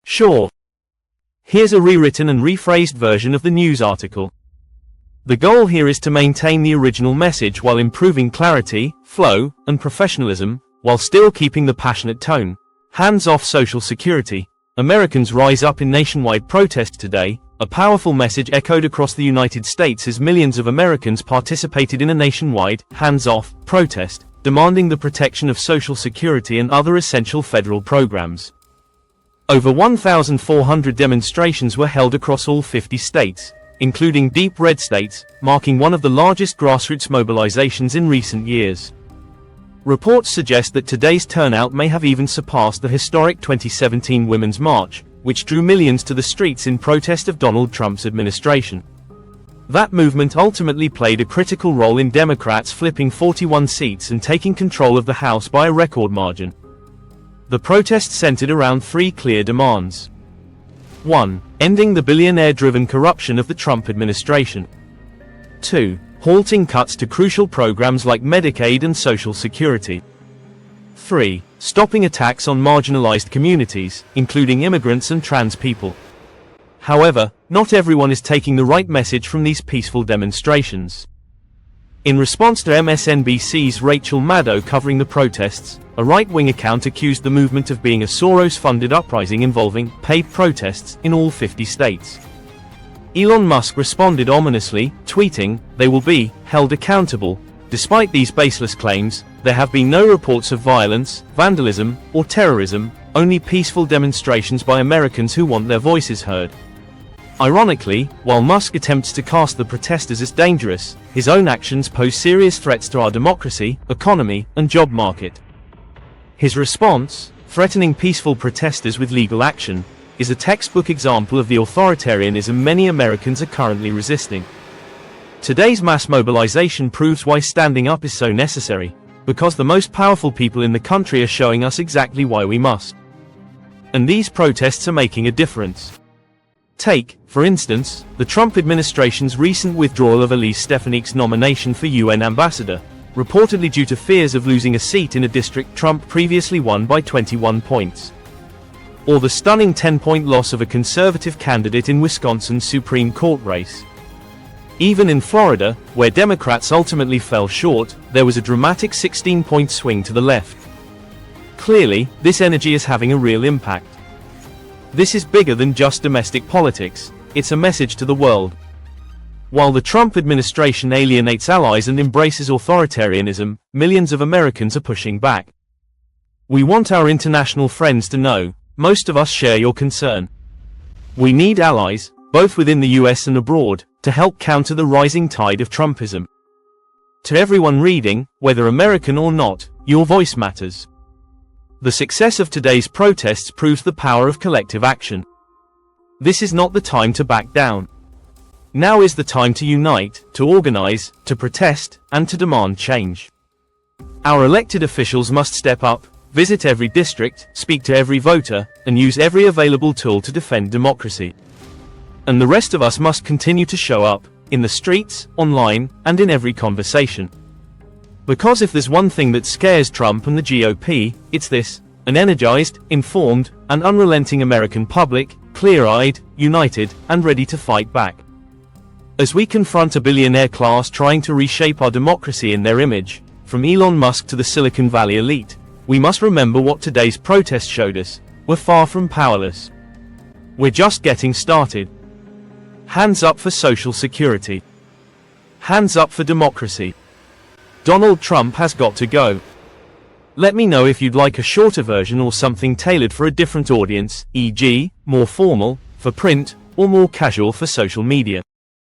Sure. Here's a rewritten and rephrased version of the news article. The goal here is to maintain the original message while improving clarity, flow, and professionalism, while still keeping the passionate tone. Hands off Social Security. Americans rise up in nationwide protest today, a powerful message echoed across the United States as millions of Americans participated in a nationwide, hands-off, protest, demanding the protection of Social Security and other essential federal programs. Over 1,400 demonstrations were held across all 50 states, including deep red states, marking one of the largest grassroots mobilizations in recent years. Reports suggest that today's turnout may have even surpassed the historic 2017 Women's March, which drew millions to the streets in protest of Donald Trump's administration. That movement ultimately played a critical role in Democrats flipping 41 seats and taking control of the House by a record margin. The protest centered around three clear demands. 1. Ending the billionaire-driven corruption of the Trump administration. 2. Halting cuts to crucial programs like Medicaid and Social Security. 3. Stopping attacks on marginalized communities, including immigrants and trans people. However, not everyone is taking the right message from these peaceful demonstrations. In response to MSNBC's Rachel Maddow covering the protests, a right-wing account accused the movement of being a Soros-funded uprising involving paid protests in all 50 states. Elon Musk responded ominously, tweeting, "They will be held accountable." Despite these baseless claims, there have been no reports of violence, vandalism, or terrorism, only peaceful demonstrations by Americans who want their voices heard. Ironically, while Musk attempts to cast the protesters as dangerous, his own actions pose serious threats to our democracy, economy, and job market. His response, threatening peaceful protesters with legal action, is a textbook example of the authoritarianism many Americans are currently resisting. Today's mass mobilization proves why standing up is so necessary, because the most powerful people in the country are showing us exactly why we must. And these protests are making a difference. Take, for instance, the Trump administration's recent withdrawal of Elise Stefanik's nomination for UN ambassador, reportedly due to fears of losing a seat in a district Trump previously won by 21 points. Or the stunning 10-point loss of a conservative candidate in Wisconsin's Supreme Court race. Even in Florida, where Democrats ultimately fell short, there was a dramatic 16-point swing to the left. Clearly, this energy is having a real impact. This is bigger than just domestic politics, it's a message to the world. While the Trump administration alienates allies and embraces authoritarianism, millions of Americans are pushing back. We want our international friends to know, most of us share your concern. We need allies, both within the US and abroad, to help counter the rising tide of Trumpism. To everyone reading, whether American or not, your voice matters. The success of today's protests proves the power of collective action. This is not the time to back down. Now is the time to unite, to organize, to protest, and to demand change. Our elected officials must step up, visit every district, speak to every voter, and use every available tool to defend democracy. And the rest of us must continue to show up, in the streets, online, and in every conversation. Because if there's one thing that scares Trump and the GOP, it's this: an energized, informed, and unrelenting American public, clear-eyed, united, and ready to fight back. As we confront a billionaire class trying to reshape our democracy in their image, from Elon Musk to the Silicon Valley elite, we must remember what today's protest showed us: we're far from powerless. We're just getting started. Hands up for Social Security. Hands up for democracy. Donald Trump has got to go. Let me know if you'd like a shorter version or something tailored for a different audience, e.g., more formal, for print, or more casual for social media.